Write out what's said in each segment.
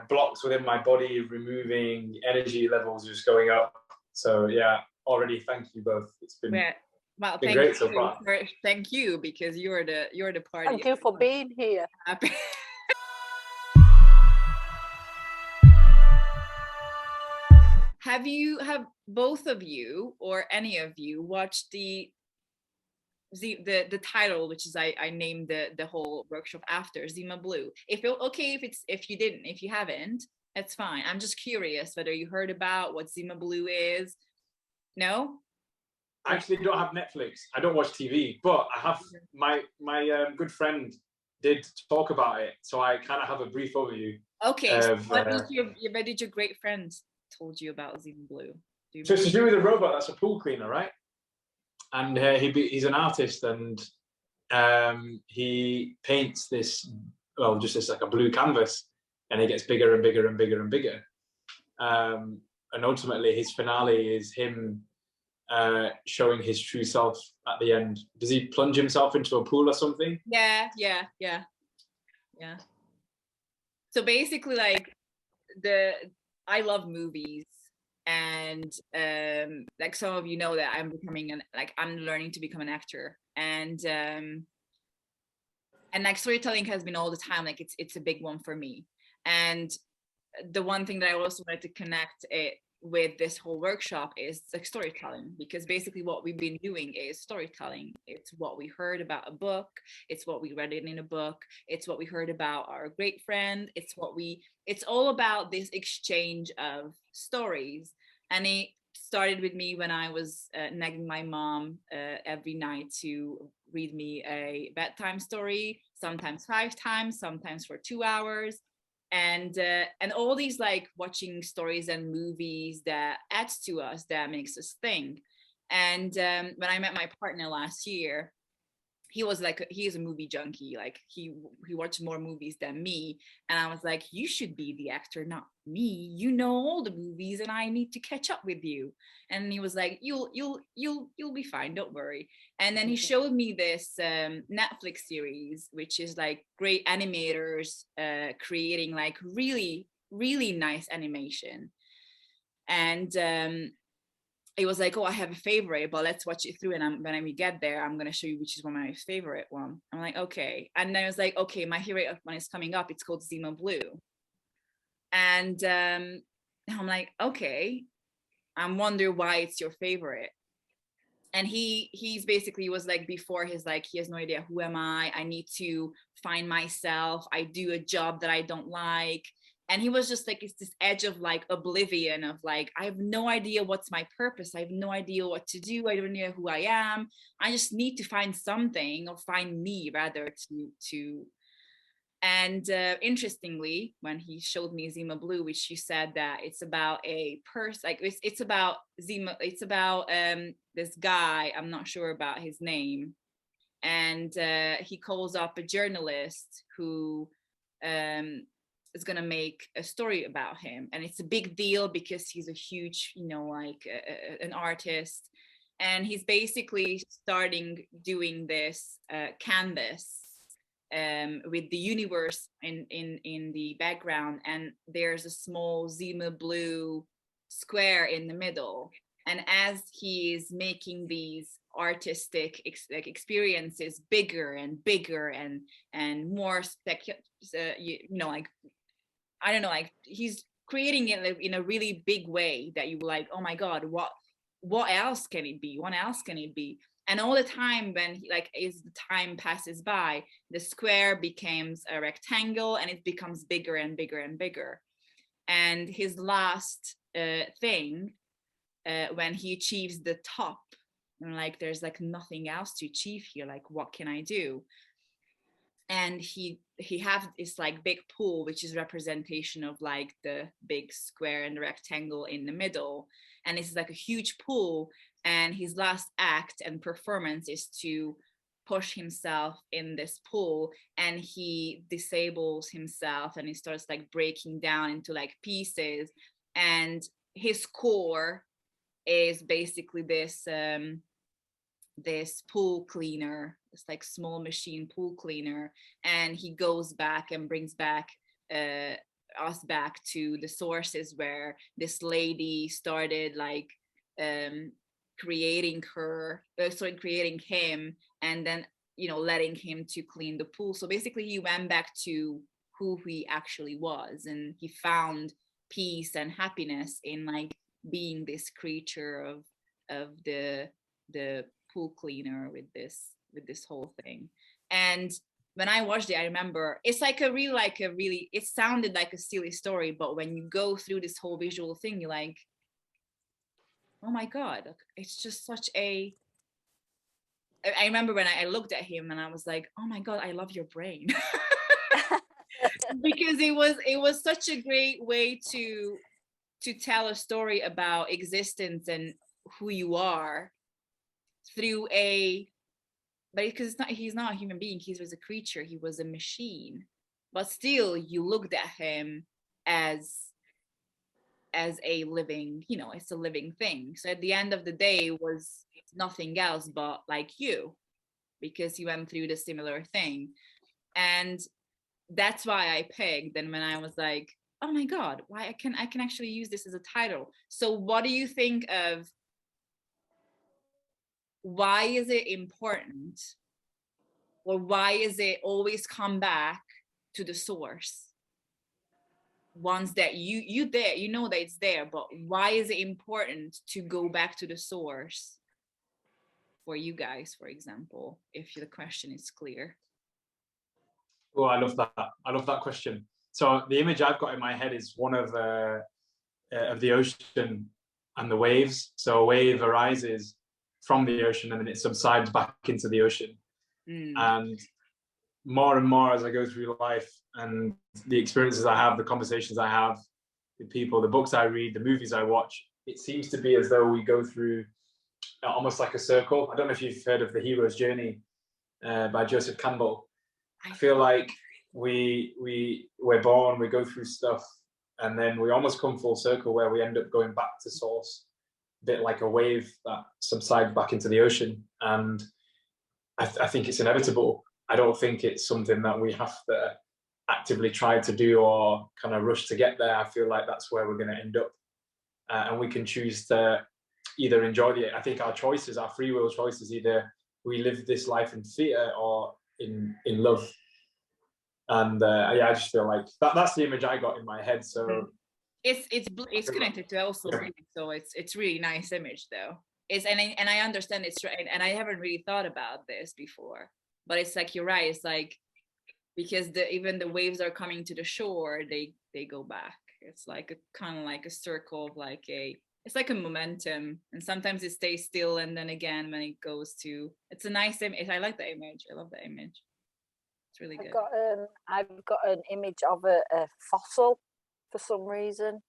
blocks within my body, removing energy levels, just going up. So yeah, already thank you both. It's been well, been great so far. Thank you, because you're the party. Thank you for being here. Have both of you or any of you watched the title, which is I named the whole workshop after, Zima Blue? If you haven't, that's fine. I'm just curious whether you heard about what Zima Blue is. No? I actually don't have Netflix. I don't watch TV, but I have my good friend did talk about it, so I kind of have a brief overview. Okay, so what did your great friends told you about Zima Blue? So it's to do with a robot that's a pool cleaner, right? And he's an artist, and he paints this, well, just this like a blue canvas, and it gets bigger and bigger and bigger and bigger. And ultimately, his finale is him showing his true self at the end. Does he plunge himself into a pool or something? Yeah. So basically, like, I love movies, and like some of you know that I'm learning to become an actor, and like storytelling has been all the time, like it's a big one for me. And the one thing that I also wanted to connect it with this whole workshop is like storytelling, because basically what we've been doing is storytelling. It's what we heard about a book, it's what we read in a book, it's what we heard about our great friend, it's all about this exchange of stories. And it started with me when I was nagging my mom every night to read me a bedtime story, sometimes 5 times, sometimes for 2 hours. And all these like watching stories and movies that adds to us, that makes us think. And when I met my partner last year, he's a movie junkie. Like he watched more movies than me, and I was like, you should be the actor, not me. You know all the movies, and I need to catch up with you. And he was like, you'll be fine, don't worry. And then he showed me this Netflix series, which is like great animators creating like really, really nice animation. And it was like, oh, I have a favorite, but let's watch it through. And when we get there, I'm going to show you which is one of my favorite one. I'm like, okay. And then I was like, okay, my favorite one is coming up. It's called Zima Blue. And I'm like, okay, I wonder why it's your favorite. And he's basically was like, before his like, he has no idea, who am I need to find myself, I do a job that I don't like. And he was just like, it's this edge of like oblivion of like, I have no idea what's my purpose, I have no idea what to do, I don't know who I am, I just need to find something, or find me rather, to and interestingly, when he showed me Zima Blue, which he said that it's about a person, like it's about Zima, it's about this guy, I'm not sure about his name, and he calls up a journalist who is gonna make a story about him, and it's a big deal because he's a huge, like an artist, and he's basically starting doing this canvas with the universe in the background, and there's a small Zima Blue square in the middle. And as he's making these artistic experiences bigger and bigger and more like, I don't know, like he's creating it in a really big way that you were like, oh my god, what else can it be, and all the time when as the time passes by, the square becomes a rectangle, and it becomes bigger and bigger and bigger. And his last thing, when he achieves the top, and like there's like nothing else to achieve here, like what can I do? And he have this like big pool, which is representation of like the big square and the rectangle in the middle, and it's like a huge pool. And his last act and performance is to push himself in this pool, and he disables himself, and he starts like breaking down into like pieces. And his core is basically this this pool cleaner, this like small machine pool cleaner, and he goes back and brings back us back to the sources where this lady started like creating him, and then letting him to clean the pool. So basically he went back to who he actually was, and he found peace and happiness in like being this creature of the pool cleaner with this whole thing. And when I watched it, I remember it's like a really it sounded like a silly story, but when you go through this whole visual thing, you're like, oh my god, it's just such a I remember when I looked at him and I was like, oh my god, I love your brain. Because it was such a great way to tell a story about existence and who you are through but because he's not a human being, he was a creature, he was a machine, but still you looked at him as a living, it's a living thing. So at the end of the day, it was nothing else but like you, because he went through the similar thing. And that's why I picked. And when I was like, oh my god, why I can actually use this as a title. So what do you think of, why is it important, or why is it always come back to the source once that you there, that it's there, but why is it important to go back to the source for you guys, for example, if the question is clear? Oh, I love that. I love that question. So the image I've got in my head is one of the ocean and the waves. So a wave arises from the ocean and then it subsides back into the ocean. And more as I go through life and the experiences I have, the conversations I have with people, the books I read, the movies I watch, it seems to be as though we go through almost like a circle. I don't know if you've heard of The Hero's Journey by Joseph Campbell. I feel like we're born, we go through stuff, and then we almost come full circle where we end up going back to source, a bit like a wave that subsides back into the ocean. And I think it's inevitable. I don't think it's something that we have to actively try to do or kind of rush to get there. I feel like that's where we're going to end up. And we can choose to either enjoy it. I think our choices, our free will choices, either we live this life in fear or in love. And yeah, I just feel like that's the image I got in my head. So it's connected to also blue, so it's really nice image though. And I understand it's right, and I haven't really thought about this before, but it's like you're right. It's like because even the waves are coming to the shore, they go back. It's like a kind of like a circle of like it's like a momentum, and sometimes it stays still, and then again when it goes to, it's a nice image. I like the image. I love the image. It's really good. I've got an image of a fossil for some reason.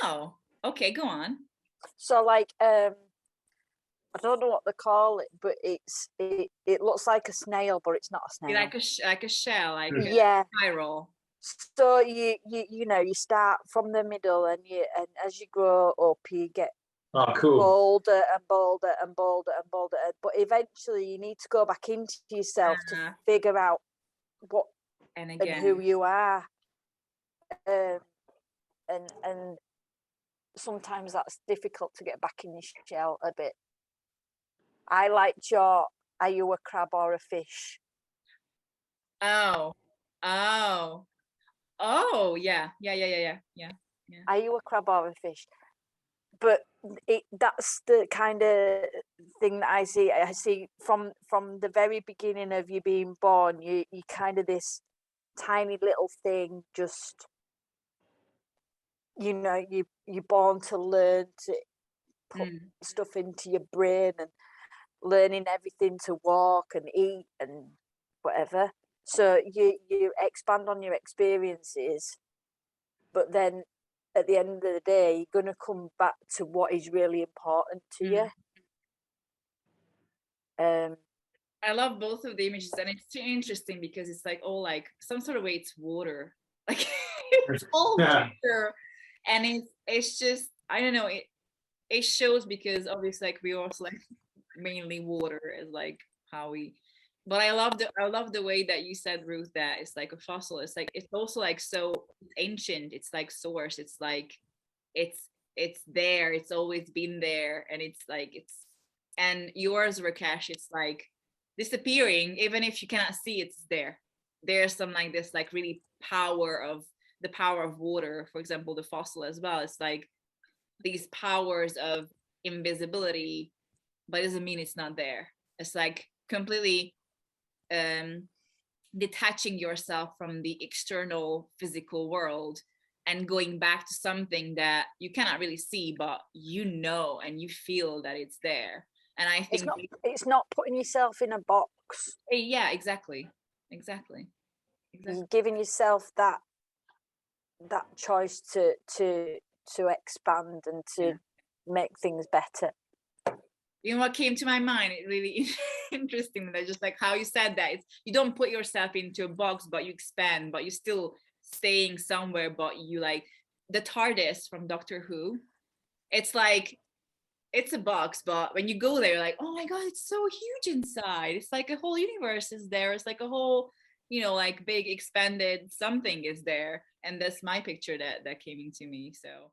Oh, okay, go on. So like I don't know what they call it, but it looks like a snail, but it's not a snail. Like a shell, like a spiral. So you start from the middle, and as you grow up, you get bolder and bolder and bolder and bolder. But eventually, you need to go back into yourself to figure out what and who you are. And sometimes that's difficult to get back in your shell a bit. I liked your, are you a crab or a fish? Oh, yeah. Are you a crab or a fish? But that's the kind of thing that I see. I see from the very beginning of you being born, you kind of this tiny little thing, just, you're born to learn to put stuff into your brain and learning everything to walk and eat and whatever. So you expand on your experiences, but then at the end of the day, you're going to come back to what is really important to you. I love both of the images, and it's too interesting because it's like, oh, like some sort of way it's water, like it's all water, and it's just, I don't know, it shows, because obviously like we also like mainly water is like how we but I love the way that you said, Ruth, that it's like a fossil. It's like, it's also like so ancient. It's like source. It's like it's it's there. It's always been there, and it's like it's and yours, Rakesh, it's like disappearing. Even if you cannot see, it's there. There's some like this like really power of the power of water, for example, the fossil as well. It's like these powers of invisibility, but it doesn't mean it's not there. It's like completely um, detaching yourself from the external physical world and going back to something that you cannot really see, but you know and you feel that it's there. And I think it's not putting yourself in a box. yeah, exactly. You're giving yourself that choice to expand and to make things better. You know what came to my mind? It really interesting that just like how you said that it's, you don't put yourself into a box, but you expand, but you're still staying somewhere. But you like the TARDIS from Doctor Who. It's like it's a box, but when you go there, you're like, oh my god, it's so huge inside. It's like a whole universe is there. It's like a whole, like big expanded something is there. And that's my picture that came into me. So